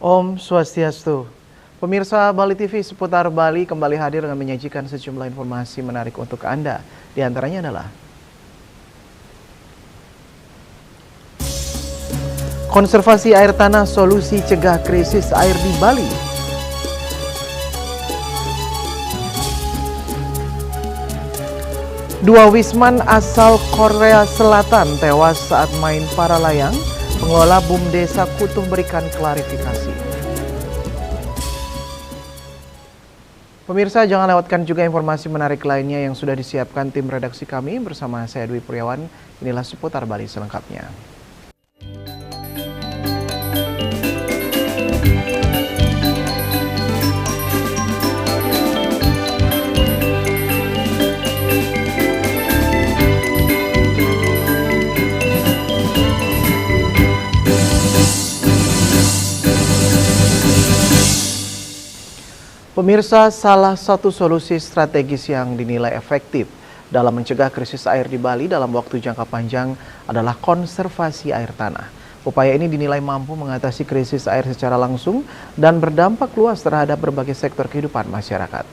Om Swastiastu. Pemirsa Bali TV seputar Bali kembali hadir dengan menyajikan sejumlah informasi menarik untuk Anda. Di antaranya adalah konservasi air tanah, solusi cegah krisis air di Bali. Dua wisman asal Korea Selatan tewas saat main para layang. Pengelola BUMDes Kutuh berikan klarifikasi. Pemirsa, jangan lewatkan juga informasi menarik lainnya yang sudah disiapkan tim redaksi kami bersama saya Dwi Priawan. Inilah seputar Bali selengkapnya. Pemirsa, salah satu solusi strategis yang dinilai efektif dalam mencegah krisis air di Bali dalam waktu jangka panjang adalah konservasi air tanah. Upaya ini dinilai mampu mengatasi krisis air secara langsung dan berdampak luas terhadap berbagai sektor kehidupan masyarakat.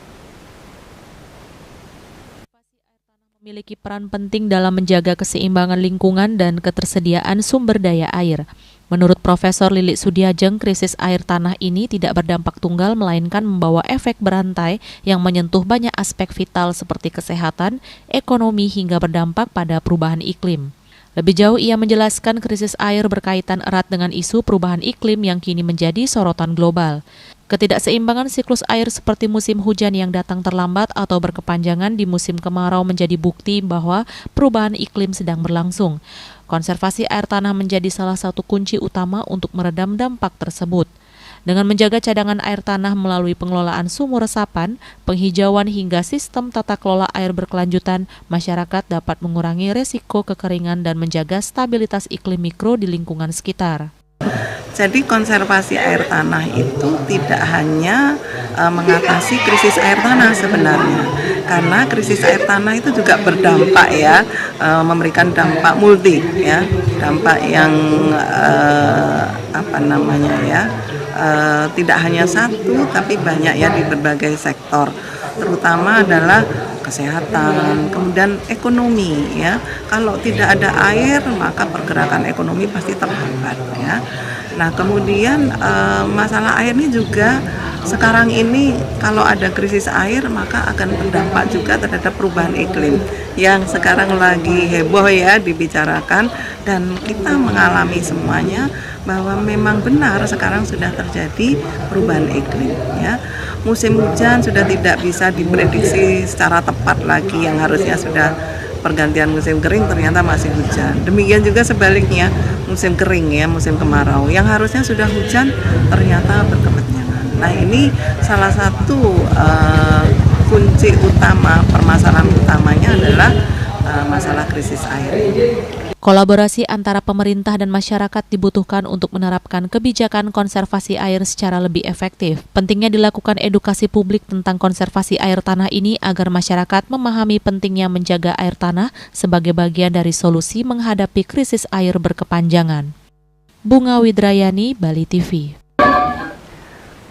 Memiliki peran penting dalam menjaga keseimbangan lingkungan dan ketersediaan sumber daya air. Menurut Profesor Lilik Sudiajeng, krisis air tanah ini tidak berdampak tunggal melainkan membawa efek berantai yang menyentuh banyak aspek vital seperti kesehatan, ekonomi hingga berdampak pada perubahan iklim. Lebih jauh ia menjelaskan krisis air berkaitan erat dengan isu perubahan iklim yang kini menjadi sorotan global. Ketidakseimbangan siklus air seperti musim hujan yang datang terlambat atau berkepanjangan di musim kemarau menjadi bukti bahwa perubahan iklim sedang berlangsung. Konservasi air tanah menjadi salah satu kunci utama untuk meredam dampak tersebut. Dengan menjaga cadangan air tanah melalui pengelolaan sumur resapan, penghijauan hingga sistem tata kelola air berkelanjutan, masyarakat dapat mengurangi resiko kekeringan dan menjaga stabilitas iklim mikro di lingkungan sekitar. Jadi konservasi air tanah itu tidak hanya mengatasi krisis air tanah sebenarnya, karena krisis air tanah itu juga berdampak ya, memberikan dampak multi ya, dampak yang tidak hanya satu tapi banyak ya di berbagai sektor, terutama adalah kesehatan, kemudian ekonomi ya. Kalau tidak ada air maka pergerakan ekonomi pasti terhambat ya. Nah kemudian masalah air ini juga sekarang ini kalau ada krisis air maka akan berdampak juga terhadap perubahan iklim yang sekarang lagi heboh ya dibicarakan, dan kita mengalami semuanya bahwa memang benar sekarang sudah terjadi perubahan iklim ya. Musim hujan sudah tidak bisa diprediksi secara tepat lagi, yang harusnya sudah pergantian musim kering ternyata masih hujan. Demikian juga sebaliknya musim kering ya, musim kemarau yang harusnya sudah hujan ternyata berkepanjangan. Nah ini salah satu kunci utama, permasalahan utamanya adalah masalah krisis air. Kolaborasi antara pemerintah dan masyarakat dibutuhkan untuk menerapkan kebijakan konservasi air secara lebih efektif. Pentingnya dilakukan edukasi publik tentang konservasi air tanah ini agar masyarakat memahami pentingnya menjaga air tanah sebagai bagian dari solusi menghadapi krisis air berkepanjangan. Bunga Widrayani, Bali TV.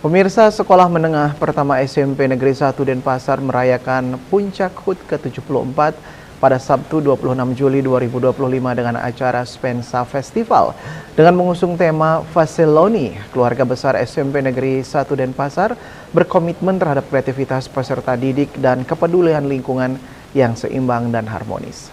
Pemirsa, Sekolah Menengah Pertama SMP Negeri 1 Denpasar merayakan Puncak HUT ke-74 pada Sabtu 26 Juli 2025 dengan acara Spensa Festival. Dengan mengusung tema Faseloni, keluarga besar SMP Negeri 1 Denpasar berkomitmen terhadap kreativitas peserta didik dan kepedulian lingkungan yang seimbang dan harmonis.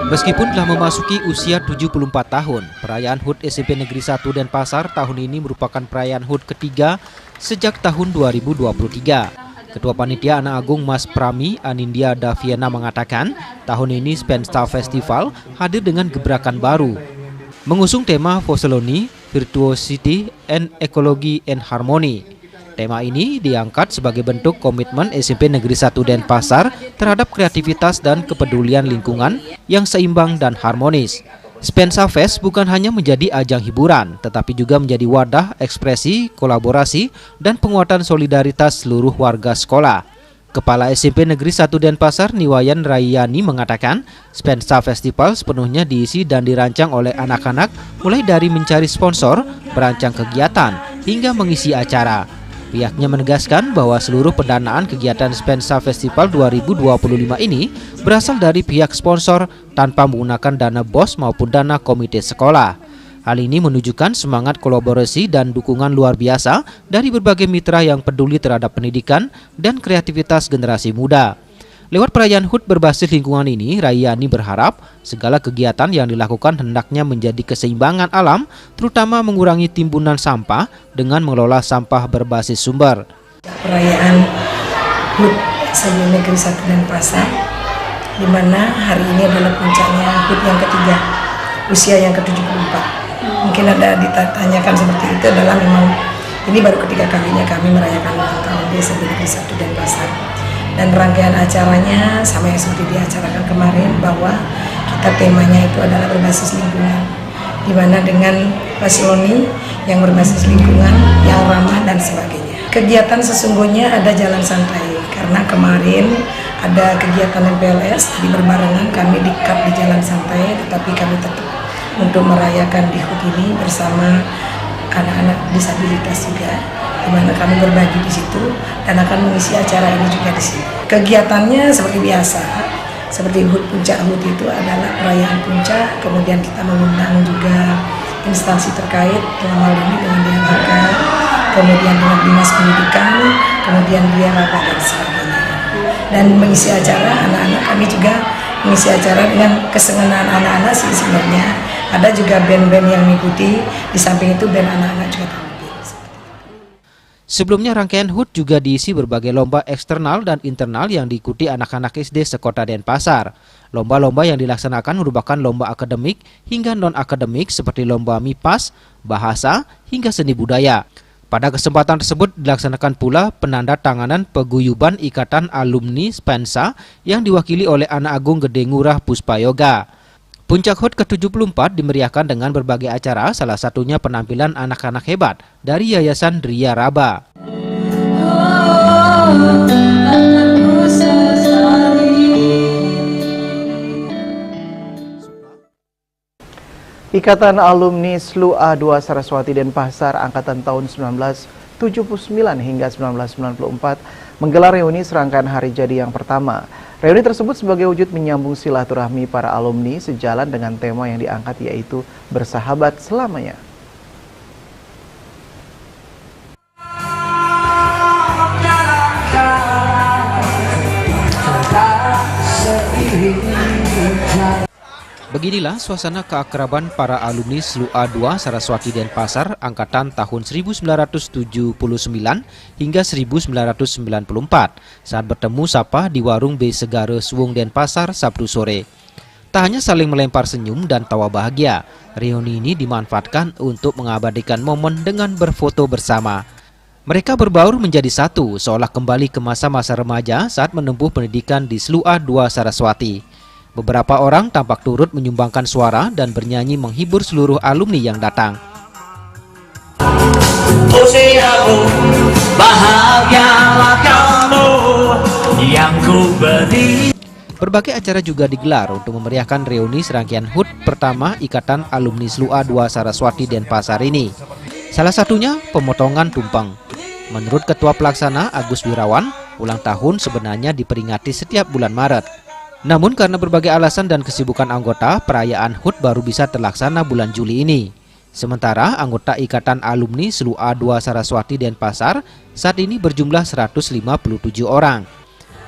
Meskipun telah memasuki usia 74 tahun, perayaan HUT SMP Negeri 1 Denpasar tahun ini merupakan perayaan HUT ketiga sejak tahun 2023. Ketua Panitia Anak Agung Mas Prami Anindya Daviana mengatakan, tahun ini Spensa Festival hadir dengan gebrakan baru. Mengusung tema Faseloni, Virtuosity and Ecology and Harmony. Tema ini diangkat sebagai bentuk komitmen SMP Negeri 1 Denpasar terhadap kreativitas dan kepedulian lingkungan yang seimbang dan harmonis. Spensa Fest bukan hanya menjadi ajang hiburan, tetapi juga menjadi wadah ekspresi, kolaborasi, dan penguatan solidaritas seluruh warga sekolah. Kepala SMP Negeri 1 Denpasar, Niwayan Rayani mengatakan, Spensa Festival sepenuhnya diisi dan dirancang oleh anak-anak mulai dari mencari sponsor, merancang kegiatan, hingga mengisi acara. Pihaknya menegaskan bahwa seluruh pendanaan kegiatan Spensa Festival 2025 ini berasal dari pihak sponsor tanpa menggunakan dana BOS maupun dana komite sekolah. Hal ini menunjukkan semangat kolaborasi dan dukungan luar biasa dari berbagai mitra yang peduli terhadap pendidikan dan kreativitas generasi muda. Lewat perayaan HUT berbasis lingkungan ini, Rayani berharap segala kegiatan yang dilakukan hendaknya menjadi keseimbangan alam, terutama mengurangi timbunan sampah dengan mengelola sampah berbasis sumber. Perayaan HUT SMP Negeri 1 Denpasar, di mana hari ini adalah puncaknya HUT yang ketiga, usia yang ke-74. Mungkin ada ditanyakan seperti itu, adalah memang ini baru ketiga kalinya kami merayakan ulang tahun di SMP Negeri 1 Denpasar. Dan rangkaian acaranya sama yang seperti diacarakan kemarin, bahwa kita temanya itu adalah berbasis lingkungan, di mana dengan Pasiloni yang berbasis lingkungan, yang ramah dan sebagainya. Kegiatan sesungguhnya ada jalan santai, karena kemarin ada kegiatan MPLS, di berbarengan kami di-cut di jalan santai, tetapi kami tetap untuk merayakan di HUT ini bersama anak-anak disabilitas juga, di mana kami berbagi di situ dan akan mengisi acara ini juga di sini. Kegiatannya seperti biasa, seperti HUT, puncak HUT itu adalah perayaan puncak, kemudian kita mengundang juga instansi terkait dalam hal ini dengan DLHK, kemudian dengan Dinas Pendidikan, kemudian DLHK dan sebagainya. Dan mengisi acara anak-anak kami juga mengisi acara dengan kesenangan anak-anak sih sebenarnya. Ada juga band-band yang mengikuti, di samping itu band anak-anak juga tampil. Sebelumnya rangkaian HUT juga diisi berbagai lomba eksternal dan internal yang diikuti anak-anak SD sekota Denpasar. Lomba-lomba yang dilaksanakan merupakan lomba akademik hingga non-akademik seperti lomba MIPAS, bahasa, hingga seni budaya. Pada kesempatan tersebut dilaksanakan pula penandatanganan paguyuban Ikatan Alumni Spensa yang diwakili oleh Anak Agung Gede Ngurah Puspayoga. Puncak HUT ke-74 dimeriahkan dengan berbagai acara, salah satunya penampilan anak-anak hebat dari Yayasan Dria Raba. Ikatan Alumni SLU A2 Saraswati Denpasar angkatan tahun 1979 hingga 1994 menggelar reuni serangkaian hari jadi yang pertama. Reuni tersebut sebagai wujud menyambung silaturahmi para alumni sejalan dengan tema yang diangkat, yaitu bersahabat selamanya. Beginilah suasana keakraban para alumni SLU A2 Saraswati Denpasar angkatan tahun 1979 hingga 1994 saat bertemu sapa di warung B Segara Suwung Denpasar Sabtu sore. Tak hanya saling melempar senyum dan tawa bahagia, reuni ini dimanfaatkan untuk mengabadikan momen dengan berfoto bersama. Mereka berbaur menjadi satu, seolah kembali ke masa-masa remaja saat menempuh pendidikan di SLU A2 Saraswati. Beberapa orang tampak turut menyumbangkan suara dan bernyanyi menghibur seluruh alumni yang datang. Usiamu, bahagialah kamu yang ku beri. Berbagai acara juga digelar untuk memeriahkan reuni serangkaian HUT pertama Ikatan Alumni SLU A2 Saraswati Denpasar ini. Salah satunya pemotongan tumpeng. Menurut Ketua Pelaksana Agus Wirawan, ulang tahun sebenarnya diperingati setiap bulan Maret. Namun karena berbagai alasan dan kesibukan anggota, perayaan HUT baru bisa terlaksana bulan Juli ini. Sementara anggota Ikatan Alumni SLU A2 Saraswati Denpasar saat ini berjumlah 157 orang.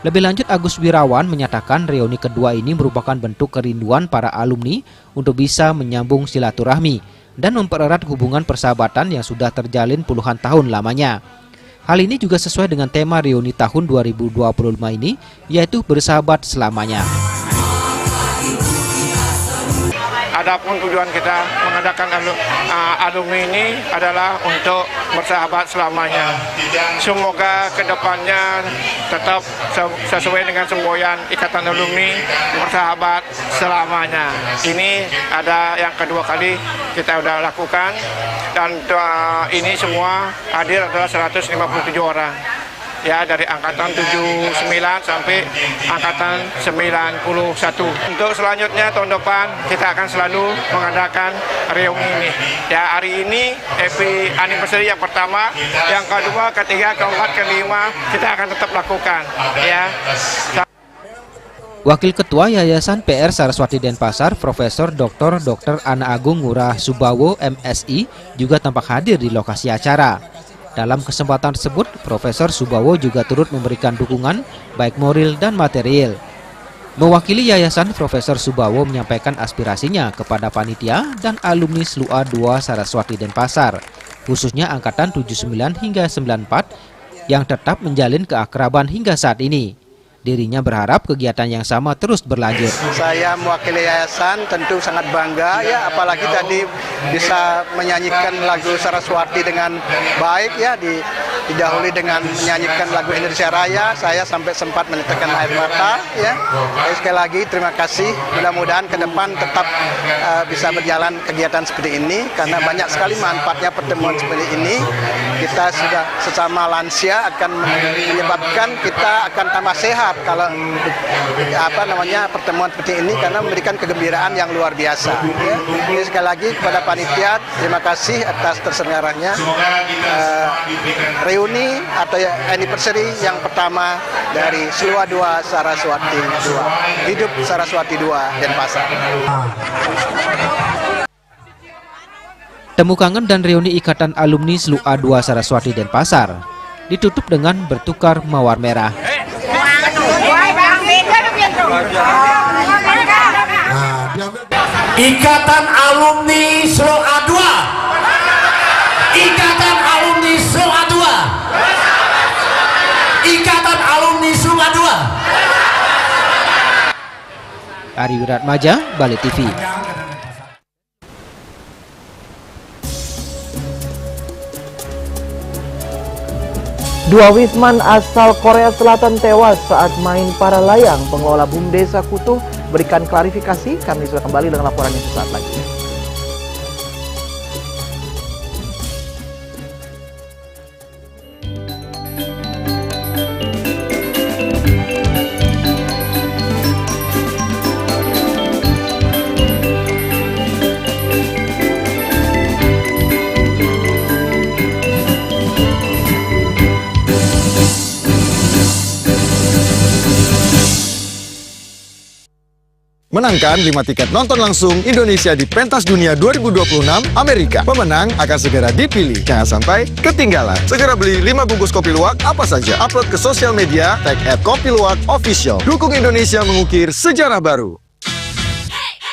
Lebih lanjut, Agus Wirawan menyatakan reuni kedua ini merupakan bentuk kerinduan para alumni untuk bisa menyambung silaturahmi dan mempererat hubungan persahabatan yang sudah terjalin puluhan tahun lamanya. Hal ini juga sesuai dengan tema reuni tahun 2025 ini, yaitu bersahabat selamanya. Adapun tujuan kita mengadakan alumni ini adalah untuk bersahabat selamanya. Semoga kedepannya tetap sesuai dengan semboyan Ikatan Alumni bersahabat selamanya. Ini ada yang kedua kali kita sudah lakukan, dan ini semua hadir adalah 157 orang. ya dari angkatan 79 sampai angkatan 91. Untuk selanjutnya tahun depan kita akan selalu mengadakan reuni ini. Ya, hari ini happy anniversary yang pertama, yang kedua, ketiga, keempat, kelima kita akan tetap lakukan ya. Wakil Ketua Yayasan PR Saraswati Denpasar, Profesor Dr. Ana Agung Ngurah Subawo, MSI, juga tampak hadir di lokasi acara. Dalam kesempatan tersebut, Profesor Subawo juga turut memberikan dukungan baik moral dan material. Mewakili yayasan, Profesor Subawo menyampaikan aspirasinya kepada panitia dan alumni SLUA 2 Saraswati Denpasar, khususnya angkatan 79 hingga 94 yang tetap menjalin keakraban hingga saat ini. Dirinya berharap kegiatan yang sama terus berlanjut. Saya mewakili yayasan tentu sangat bangga ya, apalagi tadi bisa menyanyikan lagu Saraswati dengan baik ya, didahului dengan menyanyikan lagu Indonesia Raya. Saya sampai sempat meneteskan air mata ya. Sekali lagi terima kasih. Mudah-mudahan ke depan tetap bisa berjalan kegiatan seperti ini karena banyak sekali manfaatnya pertemuan seperti ini. Kita sudah sesama lansia akan menyebabkan kita akan tambah sehat kalau pertemuan seperti ini karena memberikan kegembiraan yang luar biasa ya. Jadi sekali lagi kepada panitia terima kasih atas terselenggaranya reuni atau anniversary yang pertama dari SLUA 2 Saraswati 2. Hidup Saraswati 2 Denpasar. Temu kangen dan reuni ikatan alumni SLUA 2 Saraswati Denpasar ditutup dengan bertukar mawar merah. Ikatan alumni SLUA 2. Ikatan alumni SLUA 2. Ikatan alumni SLUA 2. Ari Wiratmaja, Bali TV. Dua wisman asal Korea Selatan tewas saat main para layang. Pengelola BUMDes Kutuh berikan klarifikasi. Kami sudah kembali dengan laporannya sesaat lagi. Menangkan 5 tiket nonton langsung Indonesia di Pentas Dunia 2026 Amerika. Pemenang akan segera dipilih. Jangan sampai ketinggalan. Segera beli 5 bungkus kopi luwak apa saja. Upload ke sosial media, tag @kopiluwak_official. Dukung Indonesia mengukir sejarah baru.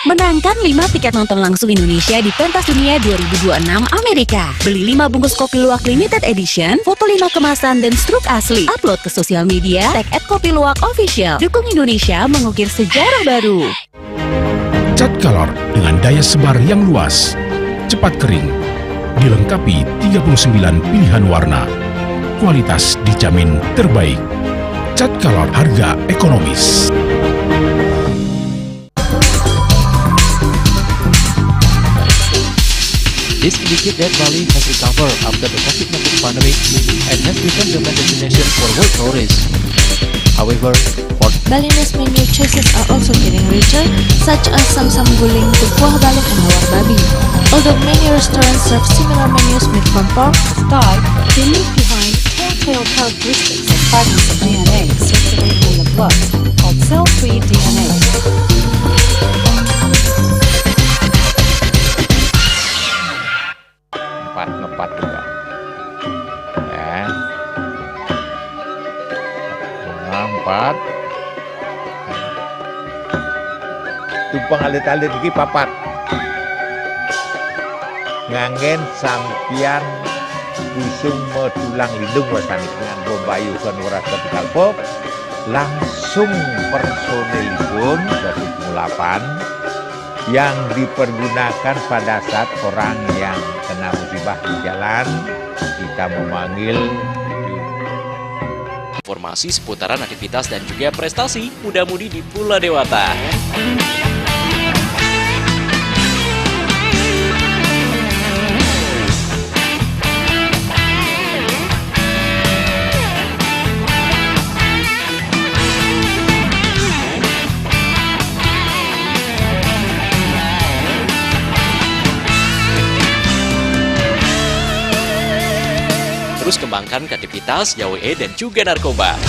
Menangkan 5 tiket nonton langsung Indonesia di Pentas Dunia 2026 Amerika. Beli 5 bungkus kopi luwak limited edition, foto 5 kemasan dan struk asli. Upload ke sosial media, tag @kopiluwak_official. Dukung Indonesia mengukir sejarah baru. Cat color dengan daya sebar yang luas, cepat kering, dilengkapi 39 pilihan warna. Kualitas dijamin terbaik. Cat color harga ekonomis. This indicates that Bali has recovered after the COVID-19 pandemic and has become the main destination for world tourists. However, Balinese menu choices are also getting richer, such as Sam-Sam Guling, Kuah Balok, and Hawar Babi. Although many restaurants serve similar menus made from pork, Thai, they leave behind telltale characteristics of fragments of DNA circulating in the blood, called cell-free DNA. Ngepat juga ya, 4 tumpang alit-alit lagi papat ngangen sampian busung metulang lindung wasani dengan bombayu kan waras ketikal pop langsung personelipun dari 8 yang dipergunakan pada saat orang yang kena musibah di jalan kita memanggil. Informasi seputaran aktivitas dan juga prestasi muda-mudi di Pulau Dewata. terus kembangkan kreativitas, YWE, dan juga narkoba.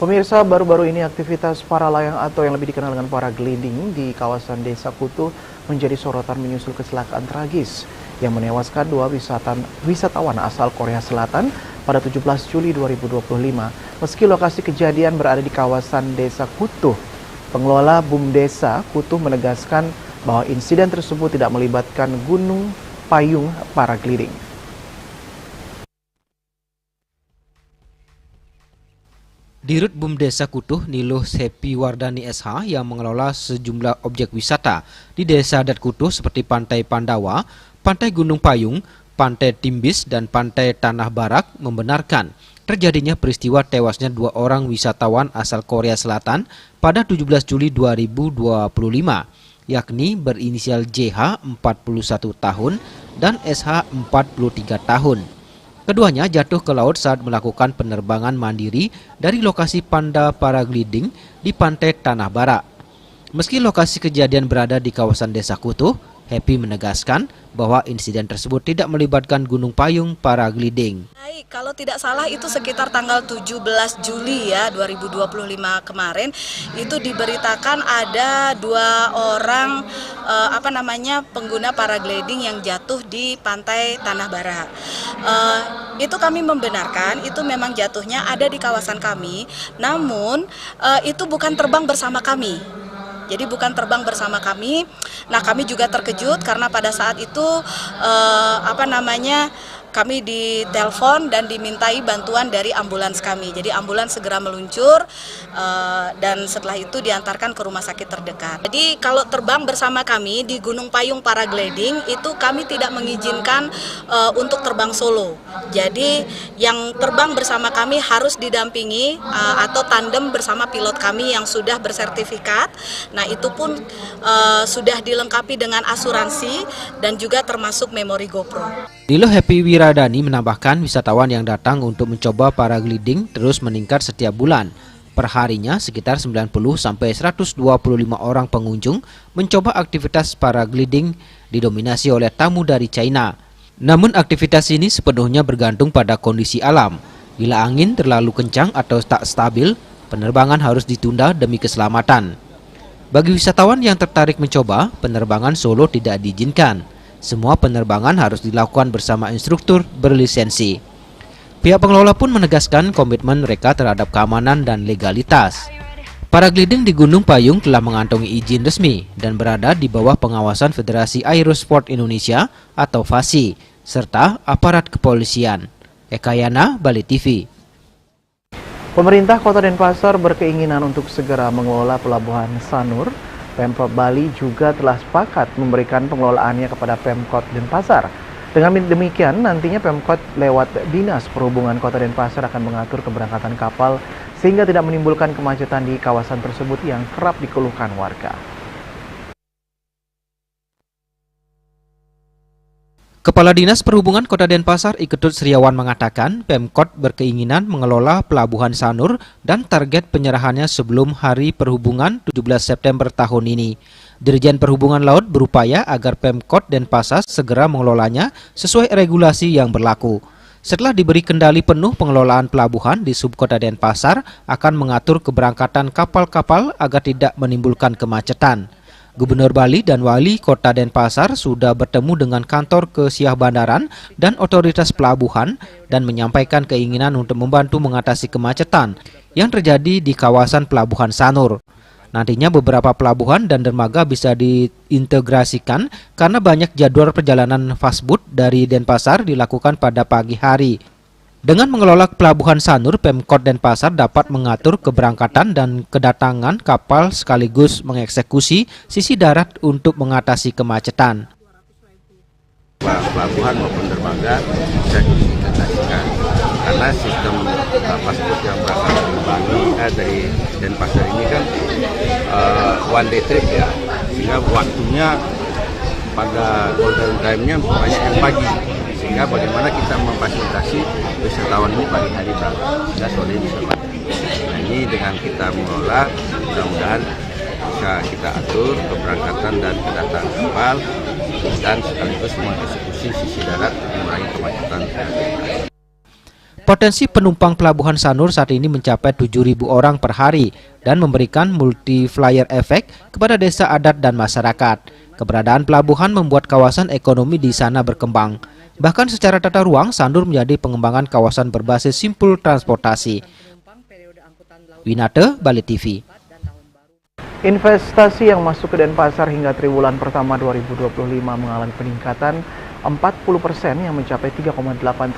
Pemirsa, baru-baru ini aktivitas para layang atau yang lebih dikenal dengan paragliding di kawasan Desa Kutuh menjadi sorotan menyusul kecelakaan tragis yang menewaskan dua wisatawan asal Korea Selatan pada 17 Juli 2025. Meski lokasi kejadian berada di kawasan Desa Kutuh, pengelola BUMDesa Kutuh menegaskan bahwa insiden tersebut tidak melibatkan gunung payung paragliding. Dirut BUMDesa Kutuh, Niluh Sepi Wardani SH yang mengelola sejumlah objek wisata di Desa Adat Kutuh seperti Pantai Pandawa, Pantai Gunung Payung, Pantai Timbis, dan Pantai Tanah Barak membenarkan terjadinya peristiwa tewasnya dua orang wisatawan asal Korea Selatan pada 17 Juli 2025, yakni berinisial JH 41 tahun dan SH 43 tahun. Keduanya jatuh ke laut saat melakukan penerbangan mandiri dari lokasi Panda Paragliding di Pantai Tanah Barak. Meski lokasi kejadian berada di kawasan Desa Kutuh, Happy menegaskan bahwa insiden tersebut tidak melibatkan gunung payung paragliding. Kalau tidak salah itu sekitar tanggal 17 Juli ya 2025 kemarin itu diberitakan ada dua orang pengguna paragliding yang jatuh di Pantai Tanah Barak. Itu kami membenarkan itu memang jatuhnya ada di kawasan kami, namun itu bukan terbang bersama kami. Jadi bukan terbang bersama kami. Nah, kami juga terkejut karena pada saat itu kami ditelepon dan dimintai bantuan dari ambulans kami. Jadi ambulans segera meluncur dan setelah itu diantarkan ke rumah sakit terdekat. Jadi kalau terbang bersama kami di Gunung Payung Paragliding itu kami tidak mengizinkan untuk terbang solo. Jadi yang terbang bersama kami harus didampingi atau tandem bersama pilot kami yang sudah bersertifikat. Nah, itu pun sudah dilengkapi dengan asuransi dan juga termasuk memori GoPro. Niluh Happy Wiradani menambahkan wisatawan yang datang untuk mencoba paragliding terus meningkat setiap bulan. Perharinya sekitar 90-125 orang pengunjung mencoba aktivitas paragliding didominasi oleh tamu dari China. Namun aktivitas ini sepenuhnya bergantung pada kondisi alam. Bila angin terlalu kencang atau tak stabil, penerbangan harus ditunda demi keselamatan. Bagi wisatawan yang tertarik mencoba, penerbangan solo tidak diizinkan. Semua penerbangan harus dilakukan bersama instruktur berlisensi. Pihak pengelola pun menegaskan komitmen mereka terhadap keamanan dan legalitas. Paragliding di Gunung Payung telah mengantongi izin resmi dan berada di bawah pengawasan Federasi Aerosport Indonesia atau FASI, serta aparat kepolisian. Eka Yana, Bali TV. Pemerintah Kota Denpasar berkeinginan untuk segera mengelola Pelabuhan Sanur. Pemprov Bali juga telah sepakat memberikan pengelolaannya kepada Pemkot Denpasar. Dengan demikian, nantinya Pemkot lewat Dinas Perhubungan Kota Denpasar akan mengatur keberangkatan kapal sehingga tidak menimbulkan kemacetan di kawasan tersebut yang kerap dikeluhkan warga. Kepala Dinas Perhubungan Kota Denpasar Iketut Sriawan mengatakan Pemkot berkeinginan mengelola Pelabuhan Sanur dan target penyerahannya sebelum Hari Perhubungan 17 September tahun ini. Dirjen Perhubungan Laut berupaya agar Pemkot Denpasar segera mengelolanya sesuai regulasi yang berlaku. Setelah diberi kendali penuh pengelolaan pelabuhan di Subkota Denpasar akan mengatur keberangkatan kapal-kapal agar tidak menimbulkan kemacetan. Gubernur Bali dan Wali Kota Denpasar sudah bertemu dengan kantor Kesiah Bandaran dan otoritas pelabuhan dan menyampaikan keinginan untuk membantu mengatasi kemacetan yang terjadi di kawasan Pelabuhan Sanur. Nantinya beberapa pelabuhan dan dermaga bisa diintegrasikan karena banyak jadwal perjalanan fastboat dari Denpasar dilakukan pada pagi hari. Dengan mengelola Pelabuhan Sanur, Pemkot Denpasar dapat mengatur keberangkatan dan kedatangan kapal sekaligus mengeksekusi sisi darat untuk mengatasi kemacetan. Pelabuhan maupun dermaga bisa diintegrasikan karena sistem fastboat yang berasal dari Bali dari Denpasar ini kan one day trip ya, sehingga waktunya pada golden time-nya banyak yang pagi. Sehingga bagaimana kita memfasilitasi wisatawan ini pagi hari berangkat dan sore bisa balik. Nah, ini dengan kita mengelola, mudah-mudahan bisa kita atur keberangkatan dan kedatangan kapal dan sekaligus mengeksekusi sisi darat mengurangi kemacetan. Potensi penumpang Pelabuhan Sanur saat ini mencapai 7.000 orang per hari dan memberikan multiplier effect kepada desa adat dan masyarakat. Keberadaan pelabuhan membuat kawasan ekonomi di sana berkembang. Bahkan secara tata ruang, Sanur menjadi pengembangan kawasan berbasis simpul transportasi. Winate, Bali TV. Investasi yang masuk ke Denpasar hingga triwulan pertama 2025 mengalami peningkatan 40% yang mencapai 3,8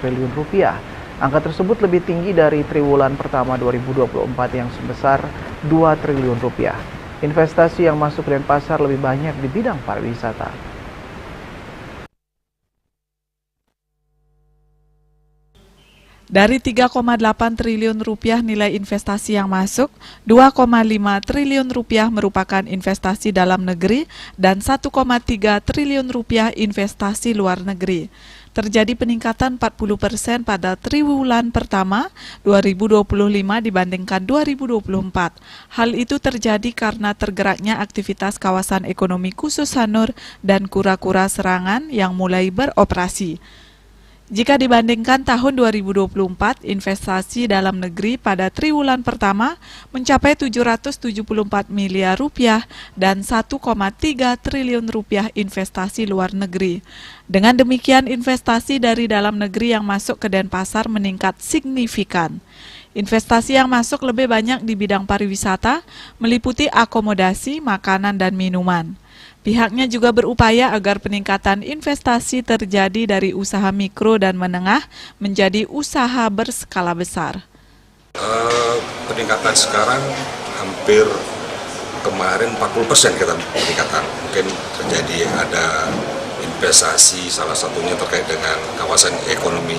triliun rupiah. Angka tersebut lebih tinggi dari triwulan pertama 2024 yang sebesar 2 triliun rupiah. Investasi yang masuk ke Denpasar lebih banyak di bidang pariwisata. Dari 3,8 triliun rupiah nilai investasi yang masuk, 2,5 triliun rupiah merupakan investasi dalam negeri dan 1,3 triliun rupiah investasi luar negeri. Terjadi peningkatan 40% pada triwulan pertama 2025 dibandingkan 2024. Hal itu terjadi karena tergeraknya aktivitas kawasan ekonomi khusus Sanur dan Kura-Kura Serangan yang mulai beroperasi. Jika dibandingkan tahun 2024, investasi dalam negeri pada triwulan pertama mencapai 774 miliar rupiah dan 1,3 triliun rupiah investasi luar negeri. Dengan demikian, investasi dari dalam negeri yang masuk ke Denpasar meningkat signifikan. Investasi yang masuk lebih banyak di bidang pariwisata, meliputi akomodasi, makanan, dan minuman. Pihaknya juga berupaya agar peningkatan investasi terjadi dari usaha mikro dan menengah menjadi usaha berskala besar. Peningkatan sekarang hampir kemarin 40% kita peningkatan. Mungkin terjadi ada investasi salah satunya terkait dengan kawasan ekonomi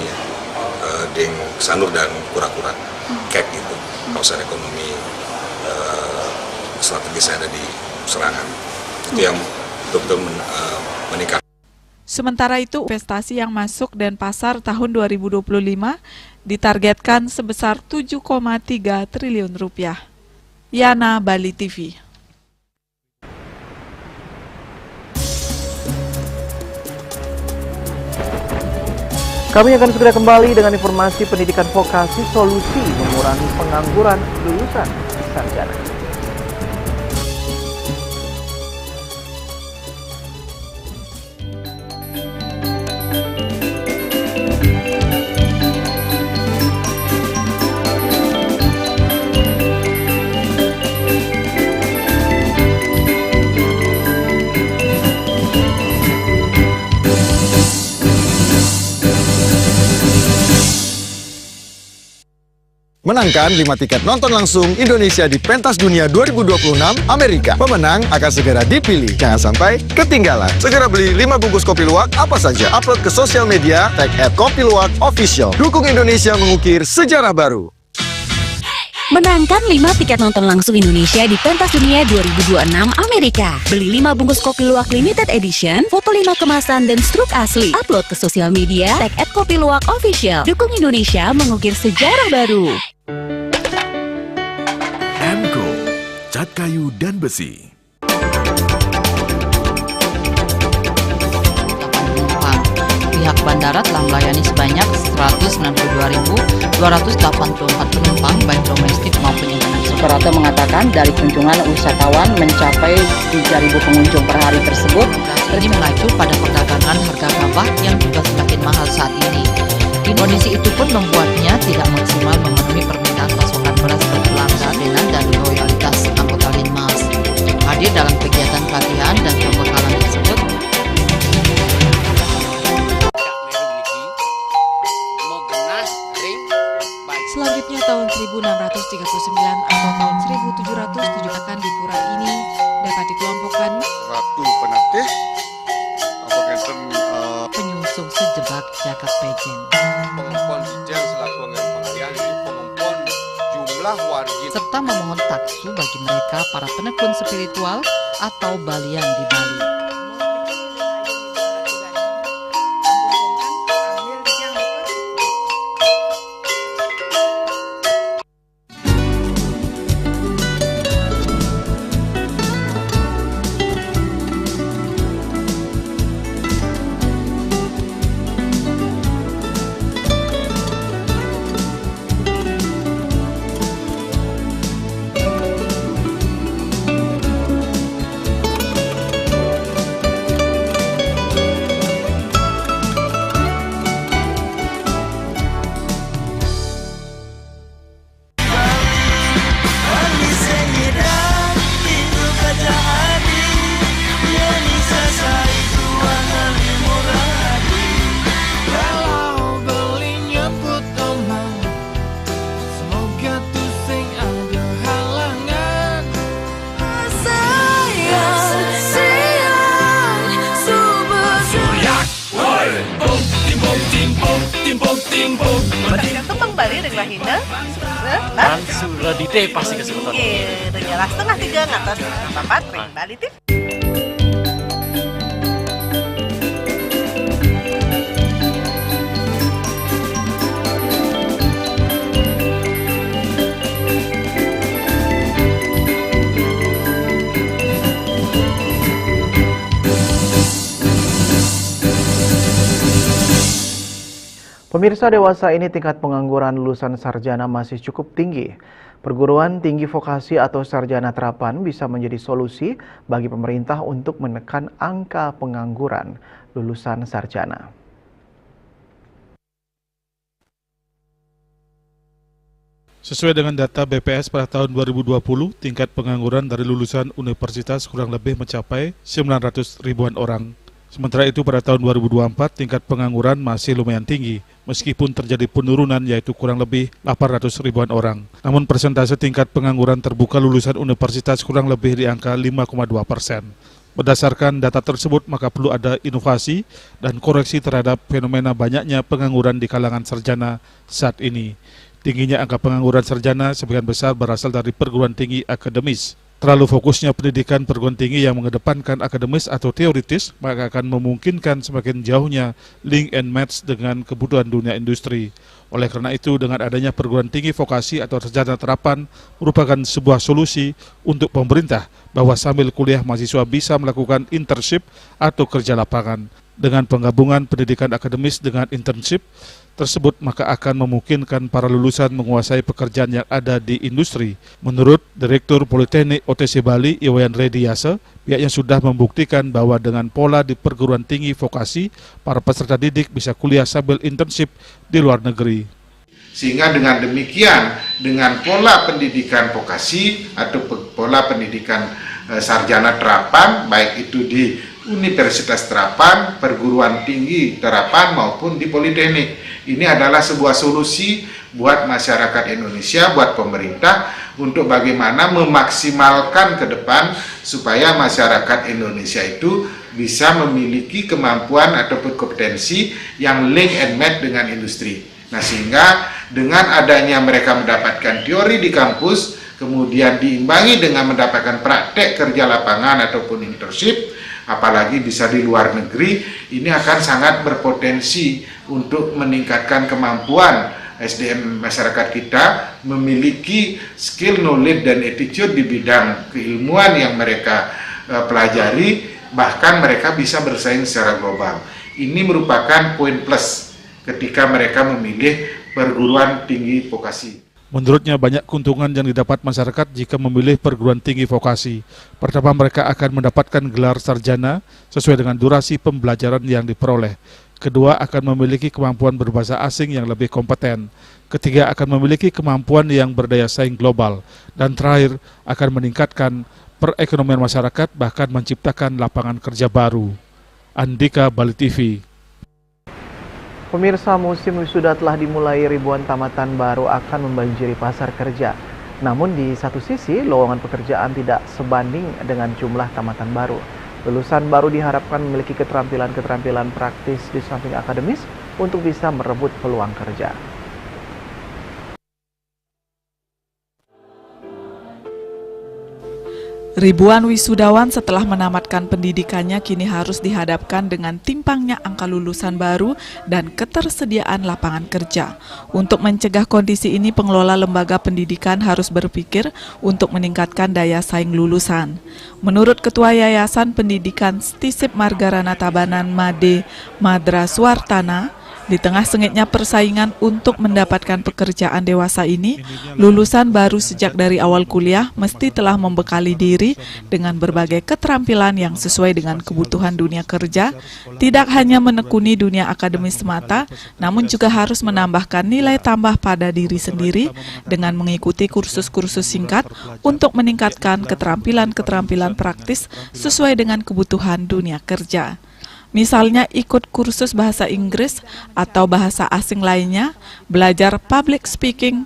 Deng Sanur dan Kura-Kura KEK itu, kawasan ekonomi strategis yang ada di Serangan. Itu yang betul-betul meningkat. Sementara itu, investasi yang masuk Denpasar tahun 2025 ditargetkan sebesar 7,3 triliun rupiah. Yana, Bali TV. Kami akan segera kembali dengan informasi pendidikan vokasi solusi mengurangi pengangguran lulusan sarjana. Menangkan 5 tiket nonton langsung Indonesia di Pentas Dunia 2026 Amerika. Pemenang akan segera dipilih. Jangan sampai ketinggalan. Segera beli 5 bungkus kopi luwak apa saja. Upload ke sosial media, tag @kopiluwakofficial. Dukung Indonesia mengukir sejarah baru. Menangkan 5 tiket nonton langsung Indonesia di Pentas Dunia 2026 Amerika. Beli 5 bungkus kopi luwak limited edition, foto 5 kemasan dan struk asli. Upload ke sosial media, tag @kopiluwakofficial. Dukung Indonesia mengukir sejarah baru. Emco, cat kayu dan besi. pihak bandara telah melayani sebanyak 192.284 penumpang baik domestik maupun internasional. Operator mengatakan dari kunjungan wisatawan mencapai 3.000 pengunjung per hari tersebut. Ini mengacu pada perdagangan harga gabah yang juga semakin mahal saat ini. Kondisi itu pun membuatnya tidak maksimal memenuhi permintaan pasokan beras ke pelanggan dan loyalitas anggota Linmas. Hadir dalam kegiatan pelatihan dan pembekalan tersebut, selanjutnya tahun 1639 atau tahun 1707 di pura ini dapat dikelompokkan Ratu Penatih penyungsung sejebak jagat pejen. Pengumpul Ijen selaku pengalian di pengumpul jumlah wargi serta memohon taksu bagi mereka para penekun spiritual atau balian di Bali. Tembang Bali dengan Hinda Dan Suradite pasti kesempatan. Jelas setengah 3 ngatos papat Bali TV. Pemirsa, dewasa ini tingkat pengangguran lulusan sarjana masih cukup tinggi. Perguruan tinggi vokasi atau sarjana terapan bisa menjadi solusi bagi pemerintah untuk menekan angka pengangguran lulusan sarjana. Sesuai dengan data BPS pada tahun 2020, tingkat pengangguran dari lulusan universitas kurang lebih mencapai 900 ribuan orang. Sementara itu pada tahun 2024 tingkat pengangguran masih lumayan tinggi, meskipun terjadi penurunan yaitu kurang lebih 800 ribuan orang. Namun persentase tingkat pengangguran terbuka lulusan universitas kurang lebih di angka 5,2%. Berdasarkan data tersebut maka perlu ada inovasi dan koreksi terhadap fenomena banyaknya pengangguran di kalangan sarjana saat ini. Tingginya angka pengangguran sarjana sebagian besar berasal dari perguruan tinggi akademis. Terlalu fokusnya pendidikan perguruan tinggi yang mengedepankan akademis atau teoritis, maka akan memungkinkan semakin jauhnya link and match dengan kebutuhan dunia industri. Oleh karena itu, dengan adanya perguruan tinggi vokasi atau sarjana terapan merupakan sebuah solusi untuk pemerintah bahwa sambil kuliah mahasiswa bisa melakukan internship atau kerja lapangan. Dengan penggabungan pendidikan akademis dengan internship tersebut maka akan memungkinkan para lulusan menguasai pekerjaan yang ada di industri. Menurut Direktur Politeknik OTC Bali, Iwayan Rediase, pihaknya sudah membuktikan bahwa dengan pola di perguruan tinggi vokasi, para peserta didik bisa kuliah sambil internship di luar negeri. Sehingga dengan demikian, dengan pola pendidikan vokasi atau pola pendidikan sarjana terapan, baik itu di Universitas Terapan, perguruan tinggi terapan maupun di Politeknik. Ini adalah sebuah solusi buat masyarakat Indonesia, buat pemerintah untuk bagaimana memaksimalkan ke depan supaya masyarakat Indonesia itu bisa memiliki kemampuan atau kompetensi yang link and match dengan industri. Nah, sehingga dengan adanya mereka mendapatkan teori di kampus, kemudian diimbangi dengan mendapatkan praktek kerja lapangan ataupun internship, apalagi bisa di luar negeri, ini akan sangat berpotensi untuk meningkatkan kemampuan SDM masyarakat kita memiliki skill, knowledge, dan attitude di bidang keilmuan yang mereka pelajari, bahkan mereka bisa bersaing secara global. Ini merupakan poin plus ketika mereka memilih perguruan tinggi vokasi. Menurutnya banyak keuntungan yang didapat masyarakat jika memilih perguruan tinggi vokasi. Pertama, mereka akan mendapatkan gelar sarjana sesuai dengan durasi pembelajaran yang diperoleh. Kedua, akan memiliki kemampuan berbahasa asing yang lebih kompeten. Ketiga, akan memiliki kemampuan yang berdaya saing global. Dan terakhir, akan meningkatkan perekonomian masyarakat bahkan menciptakan lapangan kerja baru. Andika, Bali TV. Pemirsa, musim wisuda telah dimulai, ribuan tamatan baru akan membanjiri pasar kerja. Namun di satu sisi, lowongan pekerjaan tidak sebanding dengan jumlah tamatan baru. Lulusan baru diharapkan memiliki keterampilan-keterampilan praktis di samping akademis untuk bisa merebut peluang kerja. Ribuan wisudawan setelah menamatkan pendidikannya kini harus dihadapkan dengan timpangnya angka lulusan baru dan ketersediaan lapangan kerja. Untuk mencegah kondisi ini, pengelola lembaga pendidikan harus berpikir untuk meningkatkan daya saing lulusan. Menurut Ketua Yayasan Pendidikan Stisip Margarana Tabanan Made Madra Suartana, di tengah sengitnya persaingan untuk mendapatkan pekerjaan dewasa ini, lulusan baru sejak dari awal kuliah mesti telah membekali diri dengan berbagai keterampilan yang sesuai dengan kebutuhan dunia kerja, tidak hanya menekuni dunia akademis semata, namun juga harus menambahkan nilai tambah pada diri sendiri dengan mengikuti kursus-kursus singkat untuk meningkatkan keterampilan-keterampilan praktis sesuai dengan kebutuhan dunia kerja. Misalnya ikut kursus bahasa Inggris atau bahasa asing lainnya, belajar public speaking,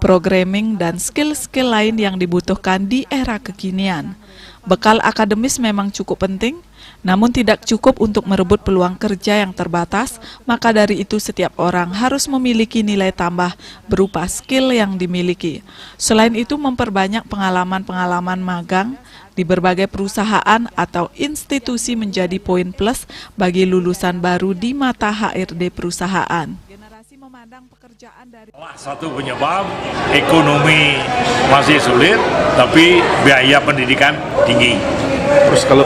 programming, dan skill-skill lain yang dibutuhkan di era kekinian. Bekal akademis memang cukup penting, namun tidak cukup untuk merebut peluang kerja yang terbatas, maka dari itu setiap orang harus memiliki nilai tambah berupa skill yang dimiliki. Selain itu, memperbanyak pengalaman-pengalaman magang di berbagai perusahaan atau institusi menjadi poin plus bagi lulusan baru di mata HRD perusahaan. Satu penyebab ekonomi masih sulit, tapi biaya pendidikan tinggi. Terus kalau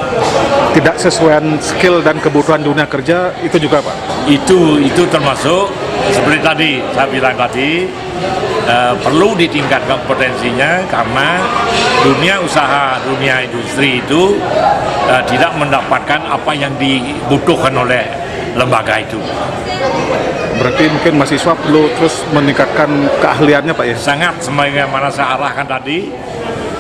tidak sesuai skill dan kebutuhan dunia kerja, itu juga Pak? Itu termasuk seperti tadi saya bilang tadi, perlu ditingkatkan potensinya karena dunia usaha, dunia industri itu tidak mendapatkan apa yang dibutuhkan oleh lembaga itu. Berarti mungkin mahasiswa perlu terus meningkatkan keahliannya Pak ya? Sangat, sebagaimana saya arahkan tadi,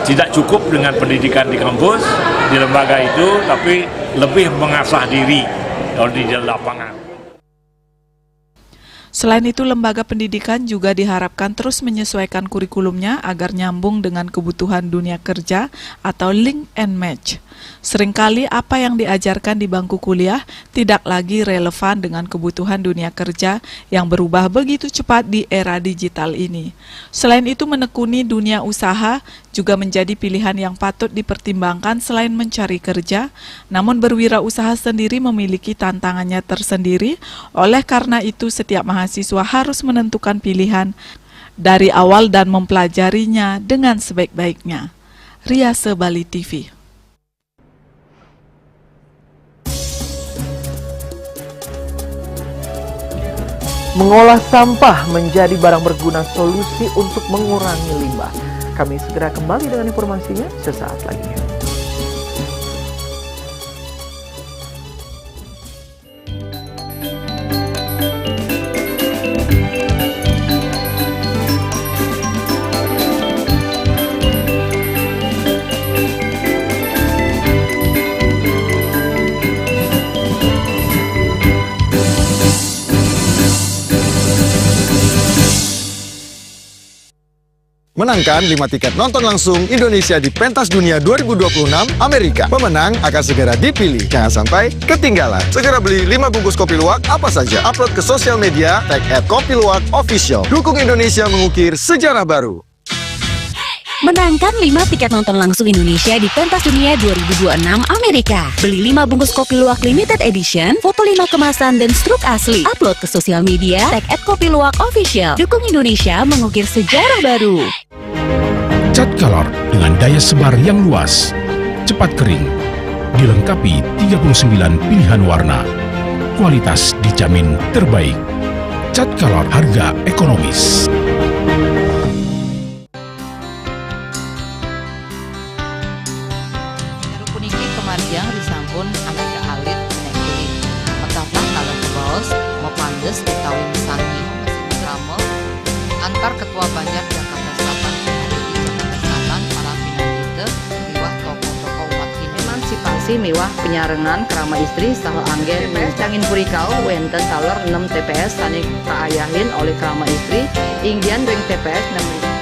tidak cukup dengan pendidikan di kampus, di lembaga itu, tapi lebih mengasah diri kalau di lapangan. Selain itu, lembaga pendidikan juga diharapkan terus menyesuaikan kurikulumnya agar nyambung dengan kebutuhan dunia kerja atau link and match. Seringkali apa yang diajarkan di bangku kuliah tidak lagi relevan dengan kebutuhan dunia kerja yang berubah begitu cepat di era digital ini. Selain itu, menekuni dunia usaha juga menjadi pilihan yang patut dipertimbangkan selain mencari kerja, namun berwirausaha sendiri memiliki tantangannya tersendiri. Oleh karena itu, setiap mahasiswa harus menentukan pilihan dari awal dan mempelajarinya dengan sebaik-baiknya. Riase, Bali TV. Mengolah sampah menjadi barang berguna, solusi untuk mengurangi limbah. Kami segera kembali dengan informasinya sesaat lagi. Menangkan 5 tiket nonton langsung Indonesia di Pentas Dunia 2026 Amerika. Pemenang akan segera dipilih. Jangan sampai ketinggalan. Segera beli 5 bungkus kopi luwak apa saja. Upload ke sosial media, tag @kopiluwak_official. Dukung Indonesia mengukir sejarah baru. Menangkan 5 tiket nonton langsung Indonesia di Pentas Dunia 2026 Amerika. Beli 5 bungkus kopi luwak limited edition, foto 5 kemasan dan struk asli. Upload ke sosial media, tag @kopiluwak_official. Dukung Indonesia mengukir sejarah baru. Cat color dengan daya sebar yang luas, cepat kering, dilengkapi 39 pilihan warna. kualitas dijamin terbaik. Cat Color, harga ekonomis. Puniki kemariang disampun anak alit negeri. Metapah kalau kebaos mepandes di kawin sangi. Drama antar Ketua Banjar Jakarta Selatan hari di Jakarta Selatan para pinangita miwah tokoh-tokoh umat Hindu. Emansipasi miwah penyarengan kerama istri saha anggen cangin purikau wenten taler 6 TPS sanik kaayahin oleh kerama istri inggian doing TPS 6.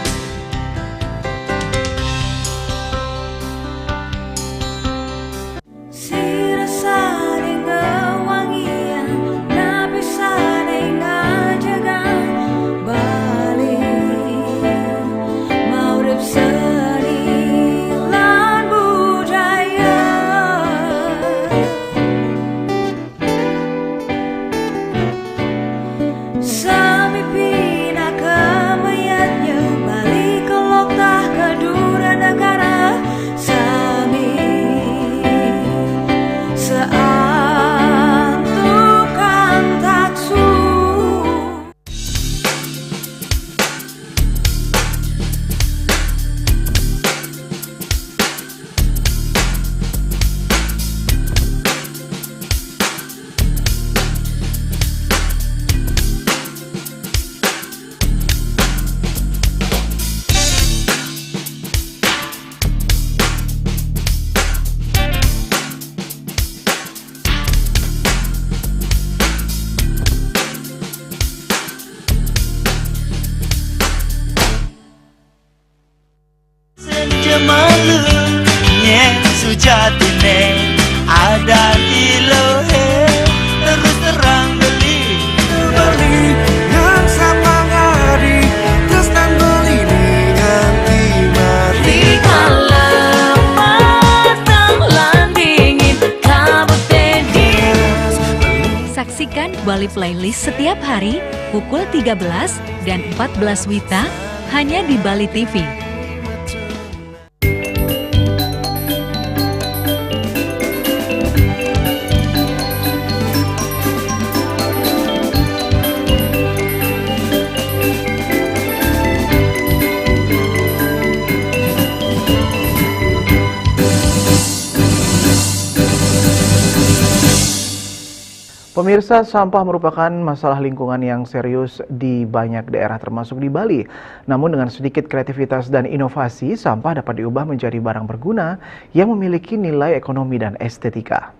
Sujatine ada di lohe terus terang beli yang sama ngari terus dan beli nganti mati Kalau matang landingin kabut tedis. Saksikan Bali Playlist setiap hari pukul 13 dan 14 WITA hanya di Bali TV. Pemirsa, sampah merupakan masalah lingkungan yang serius di banyak daerah termasuk di Bali. Namun dengan sedikit kreativitas dan inovasi, sampah dapat diubah menjadi barang berguna yang memiliki nilai ekonomi dan estetika.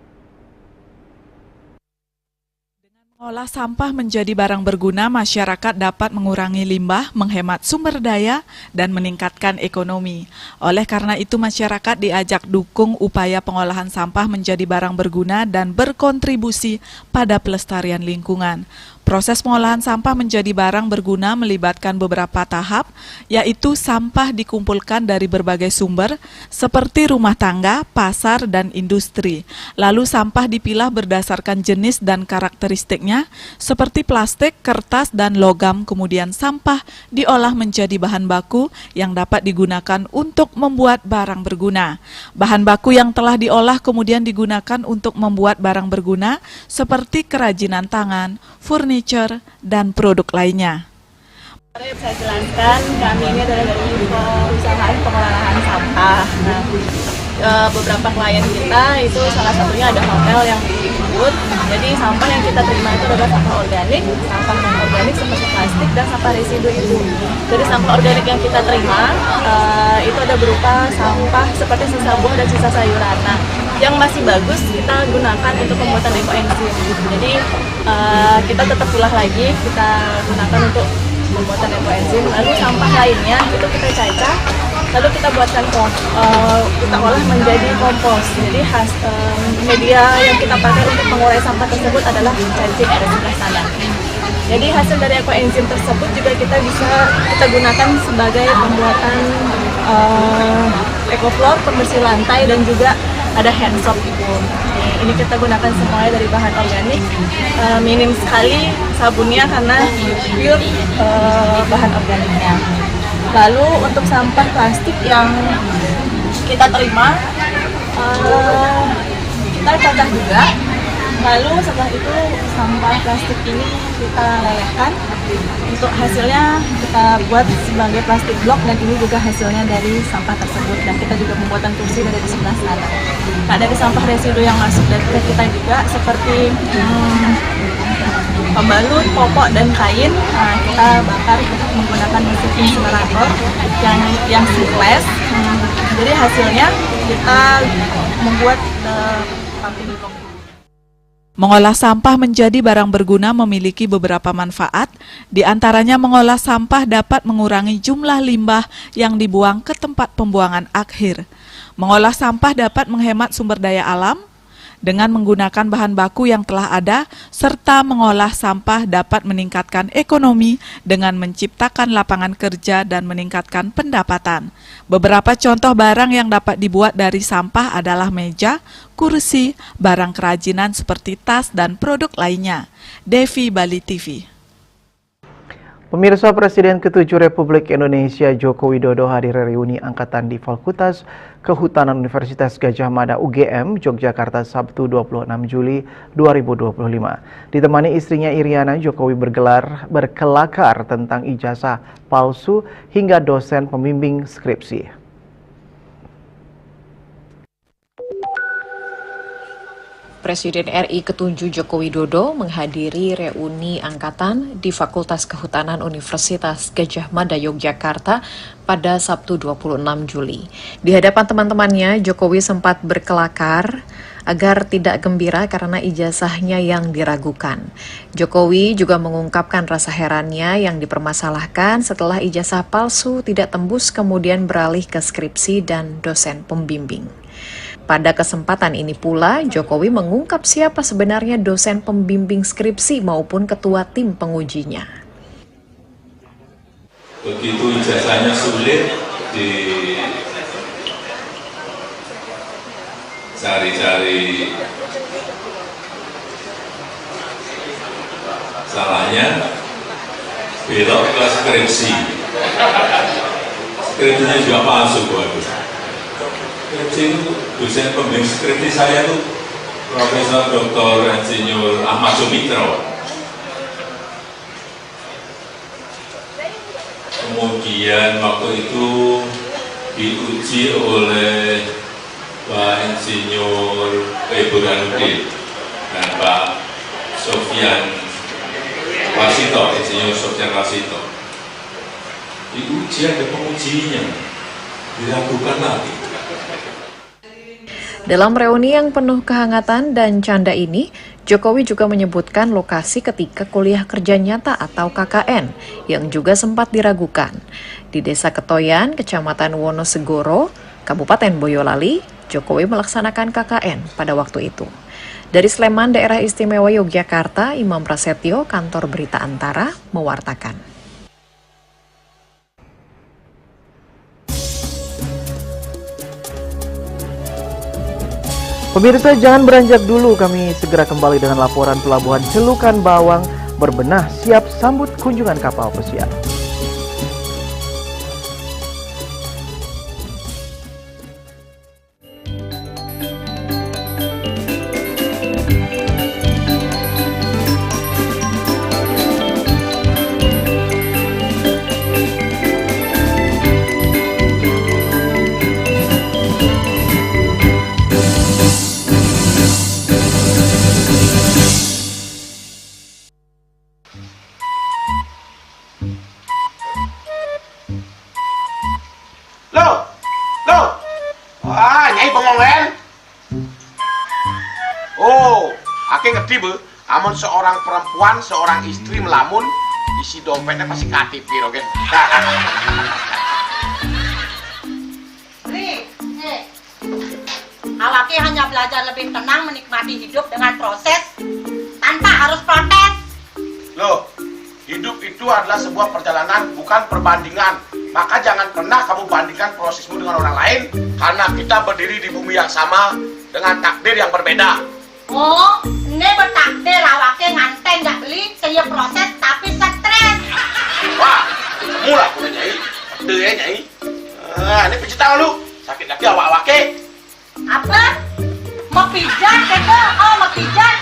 Mengolah sampah menjadi barang berguna, masyarakat dapat mengurangi limbah, menghemat sumber daya, dan meningkatkan ekonomi. Oleh karena itu, masyarakat diajak dukung upaya pengolahan sampah menjadi barang berguna dan berkontribusi pada pelestarian lingkungan. Proses pengolahan sampah menjadi barang berguna melibatkan beberapa tahap, yaitu sampah dikumpulkan dari berbagai sumber, seperti rumah tangga, pasar, dan industri. Lalu sampah dipilah berdasarkan jenis dan karakteristiknya, seperti plastik, kertas, dan logam. Kemudian sampah diolah menjadi bahan baku yang dapat digunakan untuk membuat barang berguna. Bahan baku yang telah diolah kemudian digunakan untuk membuat barang berguna, seperti kerajinan tangan, furniture, dan produk lainnya. Saya jelaskan, kami ini adalah dari perusahaan pengolahan sampah. Nah, beberapa klien kita itu salah satunya ada hotel yang disebut. Jadi sampah yang kita terima itu adalah sampah organik, sampah non-organik seperti plastik, dan sampah residu itu. Dari sampah organik yang kita terima itu ada berupa sampah seperti sisa buah dan sisa sayuran. Nah, yang masih bagus kita gunakan untuk pembuatan ekoenzim. Jadi kita tetap pilah lagi, kita gunakan untuk pembuatan ekoenzim. Lalu sampah lainnya itu kita cacah, lalu kita buatkan kita olah menjadi kompos. Jadi media yang kita pakai untuk mengurai sampah tersebut adalah cacing ada sebelah sana. Jadi hasil dari ekoenzim tersebut juga kita gunakan sebagai pembuatan EcoFloor, pembersih lantai, dan juga ada hand soap itu. Ini kita gunakan semuanya dari bahan organik, minim sekali sabunnya karena pure bahan organiknya. Lalu untuk sampah plastik yang kita terima, kita cacah juga. Lalu setelah itu sampah plastik ini kita lelehkan. Untuk hasilnya kita buat sebagai plastik blok, dan ini juga hasilnya dari sampah tersebut. Dan kita juga pembuatan kursi dari sebelah sana. Nah, dari sampah residu yang masuk dari kita juga seperti pembalut, popok, dan kain, kita bakar menggunakan mesin insinerator yang seamless. Jadi hasilnya kita membuat pumping block. Mengolah sampah menjadi barang berguna memiliki beberapa manfaat, di antaranya mengolah sampah dapat mengurangi jumlah limbah yang dibuang ke tempat pembuangan akhir. Mengolah sampah dapat menghemat sumber daya alam dengan menggunakan bahan baku yang telah ada, serta mengolah sampah dapat meningkatkan ekonomi dengan menciptakan lapangan kerja dan meningkatkan pendapatan. Beberapa contoh barang yang dapat dibuat dari sampah adalah meja, kursi, barang kerajinan seperti tas, dan produk lainnya. Devi, Bali TV. Pemirsa, Presiden ke-7 Republik Indonesia Joko Widodo hadir reuni angkatan di Fakultas Kehutanan Universitas Gadjah Mada UGM Yogyakarta Sabtu 26 Juli 2025. Ditemani istrinya Iriana, Jokowi berkelakar tentang ijazah palsu hingga dosen pembimbing skripsi. Presiden RI ke-7 Joko Widodo menghadiri reuni angkatan di Fakultas Kehutanan Universitas Gadjah Mada Yogyakarta pada Sabtu 26 Juli. Di hadapan teman-temannya, Jokowi sempat berkelakar agar tidak gembira karena ijazahnya yang diragukan. Jokowi juga mengungkapkan rasa herannya yang dipermasalahkan setelah ijazah palsu tidak tembus kemudian beralih ke skripsi dan dosen pembimbing. Pada kesempatan ini pula, Jokowi mengungkap siapa sebenarnya dosen pembimbing skripsi maupun ketua tim pengujinya. Begitu ijazahnya sulit, cari-cari salahnya, belok ke skripsi. Skripsinya juga palsu, waduh. Skripsi itu dosen pembimbing skripsi saya itu Profesor Dr. Insinyur Ahmad Sumitro. Kemudian waktu itu diuji oleh Pak Insinyur Burhanuddin dan Pak Sofyan Wasito, Insinyur Sofyan Wasito. Diuji ada pengujinya, diragukan lagi. Dalam reuni yang penuh kehangatan dan canda ini, Jokowi juga menyebutkan lokasi ketika kuliah kerja nyata atau KKN yang juga sempat diragukan. Di Desa Ketoyan, Kecamatan Wonosegoro, Kabupaten Boyolali, Jokowi melaksanakan KKN pada waktu itu. Dari Sleman, Daerah Istimewa Yogyakarta, Imam Prasetyo, Kantor Berita Antara, mewartakan. Pemirsa, jangan beranjak dulu, kami segera kembali dengan laporan Pelabuhan Celukan Bawang berbenah siap sambut kunjungan kapal pesiar. Amun seorang perempuan, seorang istri melamun, isi dompetnya pasti KTP, oke? Awake hanya belajar lebih tenang menikmati hidup dengan proses tanpa harus protes. Loh, hidup itu adalah sebuah perjalanan, bukan perbandingan. Maka jangan pernah kamu bandingkan prosesmu dengan orang lain, karena kita berdiri di bumi yang sama dengan takdir yang berbeda. Oh, ini bertakdir awake nganten nggak beli, saya proses tapi stres. Wah, semula aku Nyai. Deh ya Nyai. Ini pijit tangan lu. Sakit lagi awake. Apa? Mau pijat, Keko? Oh, mau pijat?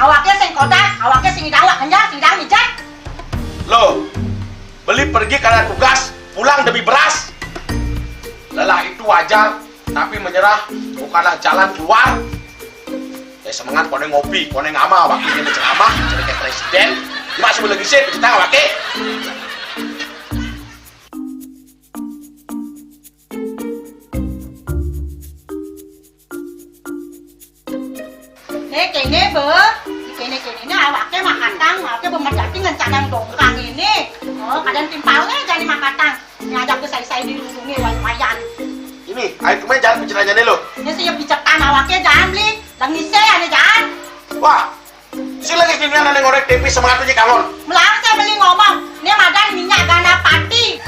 Awaknya sing kodak, awaknya sing idawak kenjang, sing idawak ijat. Loh, beli pergi karena tugas, pulang demi beras. Lelah itu wajar, tapi menyerah bukanlah jalan keluar. Semangat kone ngopi, kone ngama, wakilnya berceramah, jadi kayak presiden. Cuma sebelum lagi sih, kita wakil. Kene kene awaknya makatang, awaknya bemerjati ngencadang dongkang ini. Oh, kadang timpalnya jadi makatang. Ngajak ke saya dilindungi wayan. Ini, ayo kemana jalan penceranya nih lo? Ini siap bicekan awaknya jangan beli, langise ane jangan. Wah, si lagi sini ada ngorek tempe semangat aja kangon. Melarang saya beli ngomong, ini madan minyak gana pati.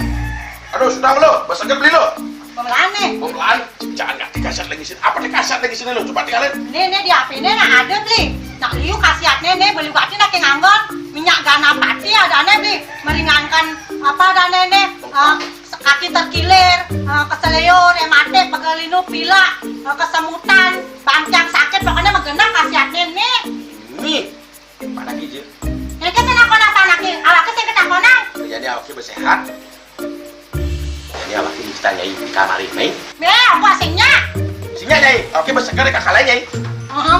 Aduh, sudah lo, besoknya beli lo. Pemelaan nih. Pemelaan, jangan nggak dikasih lagi sini. Apa dikasih lagi sini lo? Coba tinggalin. Nih di HP ini nak ada beli. Nak liu kasihatnya nih beli bati nak nganggon minyak gana pati ada nih beli meringankan apa dan nih kaki terkilir, keseleur, emate, pegelinu, pila, kesemutan, bancang sakit, pokoknya menggenang kasihatnya nih. Nih, mana gigi? Ini kan saya nakon apa anaknya, awaknya saya ketakonan. Jadi awaknya bersehat. Jadi awaknya kita nyai di kamar ini. Aku asingnya. Asingnya nyai, awaknya bersegar di kakak lain nyai.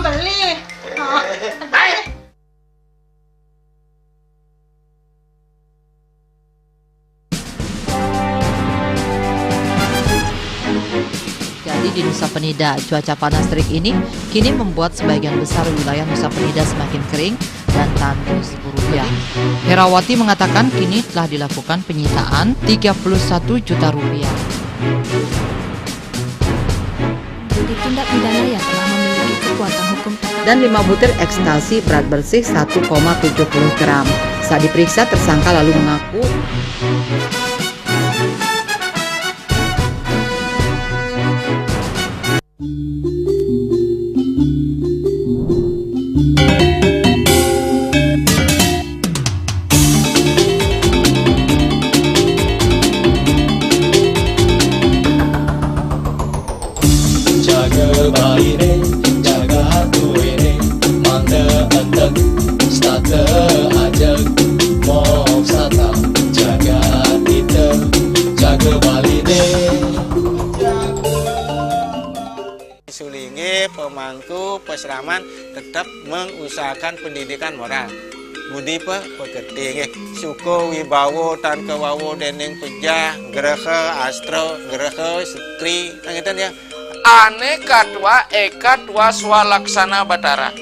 Beli. Baik. Jadi di Nusa Penida, cuaca panas terik ini kini membuat sebagian besar wilayah Nusa Penida semakin kering dan tandus rupiah. Herawati mengatakan kini telah dilakukan penyitaan 31 juta rupiah. Jadi tindak pidana yang telah memiliki kekuatan hukum dan 5 butir ekstasi berat bersih 1,70 gram. Saat diperiksa, tersangka lalu mengaku jaga bayi ni, jaga hatu ini, manda antek, stata ajak, mau sata, jaga kita, jaga bali ni. Sulingi pemangku peseraman tetap mengusahakan pendidikan moral. Budi pekerti suku wibawo tan kewawo dening pejah gereha astro gereha setri nangitan ya aneka tua swalaksana batara.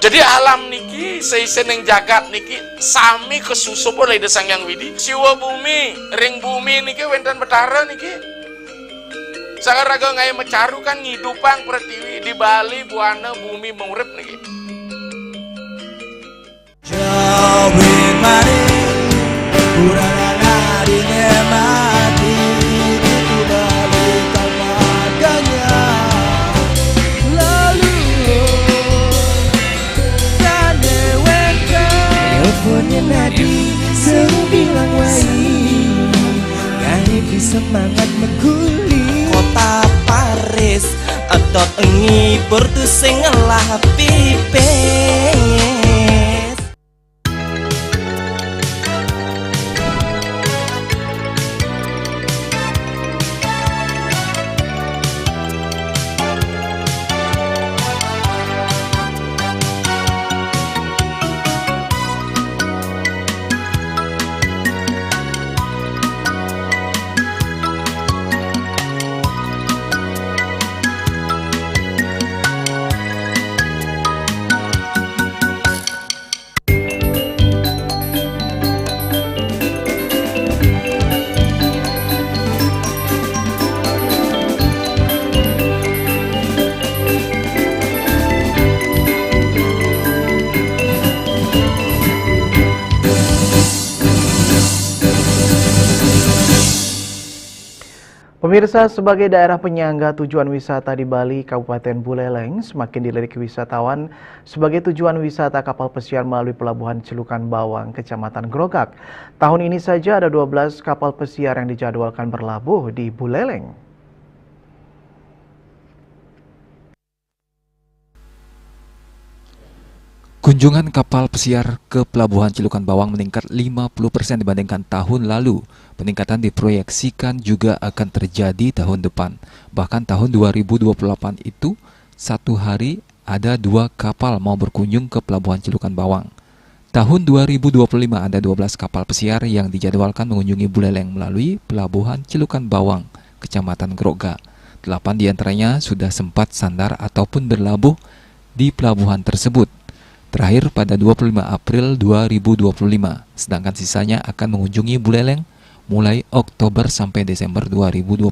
Jadi alam niki seiseneng jagat niki sami kesusup oleh desang yang widi siwa bumi ring bumi niki wenten batara niki sagaraga ngai mecaru kan ngidupang pertiwi di Bali buana bumi mengurip niki. Jawin mari kurang adine mati itu balikan maganya lalu tane weka teleponnya nadi seru bilang wai yang semangat mengguli kota Paris atot engi bertusing lah pipes. Pemirsa, sebagai daerah penyangga tujuan wisata di Bali, Kabupaten Buleleng semakin dilirik wisatawan sebagai tujuan wisata kapal pesiar melalui Pelabuhan Celukan Bawang, Kecamatan Grogak. Tahun ini saja ada 12 kapal pesiar yang dijadwalkan berlabuh di Buleleng. Kunjungan kapal pesiar ke Pelabuhan Cilukan Bawang meningkat 50% dibandingkan tahun lalu. Peningkatan diproyeksikan juga akan terjadi tahun depan. Bahkan tahun 2028 itu, satu hari ada 2 kapal mau berkunjung ke Pelabuhan Cilukan Bawang. Tahun 2025 ada 12 kapal pesiar yang dijadwalkan mengunjungi Buleleng melalui Pelabuhan Cilukan Bawang, Kecamatan Grogga. 8 diantaranya sudah sempat sandar ataupun berlabuh di pelabuhan tersebut. Terakhir pada 25 April 2025, sedangkan sisanya akan mengunjungi Buleleng mulai Oktober sampai Desember 2025.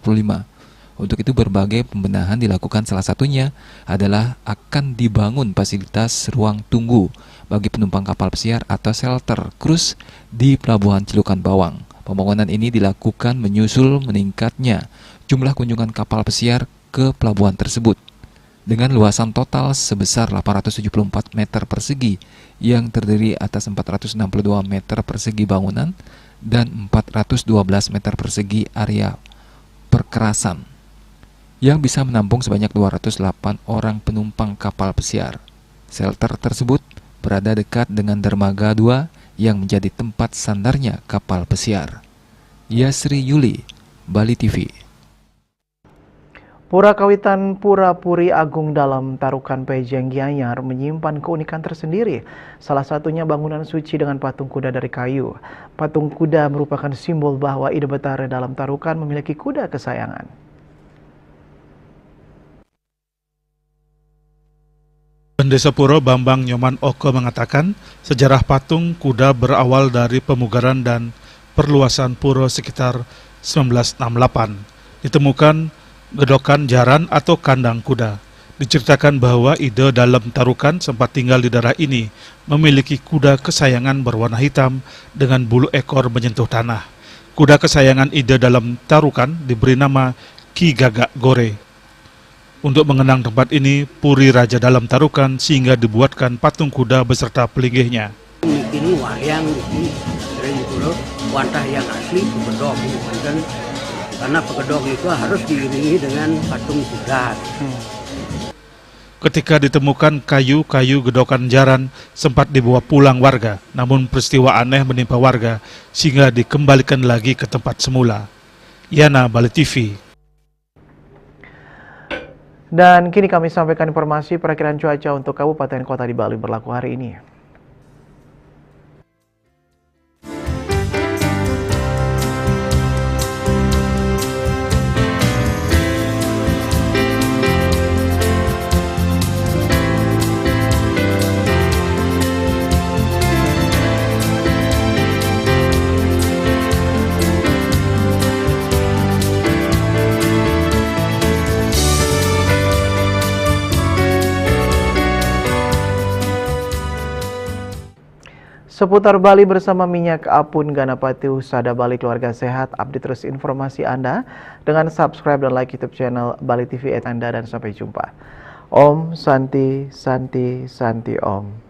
Untuk itu berbagai pembenahan dilakukan, salah satunya adalah akan dibangun fasilitas ruang tunggu bagi penumpang kapal pesiar atau shelter cruise di Pelabuhan Cilukan Bawang. Pembangunan ini dilakukan menyusul meningkatnya jumlah kunjungan kapal pesiar ke pelabuhan tersebut. Dengan luasan total sebesar 874 meter persegi yang terdiri atas 462 meter persegi bangunan dan 412 meter persegi area perkerasan yang bisa menampung sebanyak 208 orang penumpang kapal pesiar. Shelter tersebut berada dekat dengan dermaga 2 yang menjadi tempat sandarnya kapal pesiar. Yasri Yuli, Bali TV. Pura Kawitan Pura Puri Agung dalam Tarukan Pejeng Gianyar menyimpan keunikan tersendiri. Salah satunya bangunan suci dengan patung kuda dari kayu. Patung kuda merupakan simbol bahwa Ida Betara dalam Tarukan memiliki kuda kesayangan. Pendesa Puro Bambang Nyoman Oko mengatakan sejarah patung kuda berawal dari pemugaran dan perluasan pura sekitar 1968. Ditemukan gedokan jaran atau kandang kuda. Diceritakan bahwa Ida dalam Tarukan sempat tinggal di daerah ini, memiliki kuda kesayangan berwarna hitam dengan bulu ekor menyentuh tanah. Kuda kesayangan Ida dalam Tarukan diberi nama Ki Gagak Gore. Untuk mengenang tempat ini, Puri Raja dalam Tarukan sehingga dibuatkan patung kuda beserta pelinggihnya. Ini wayang ini dari itu wantah yang asli bedok ini kan. Karena pekedok itu harus diiringi dengan patung kuda. Ketika ditemukan kayu-kayu gedokan jaran sempat dibawa pulang warga, namun peristiwa aneh menimpa warga sehingga dikembalikan lagi ke tempat semula. Yana, Bali TV. Dan kini kami sampaikan informasi perakiraan cuaca untuk kabupaten kota di Bali berlaku hari ini. Seputar Bali bersama Minyak Apun Ganapati Husada Bali Keluarga Sehat. Update terus informasi Anda dengan subscribe dan like YouTube channel Bali TV Anda dan sampai jumpa. Om Santi Santi Santi Om.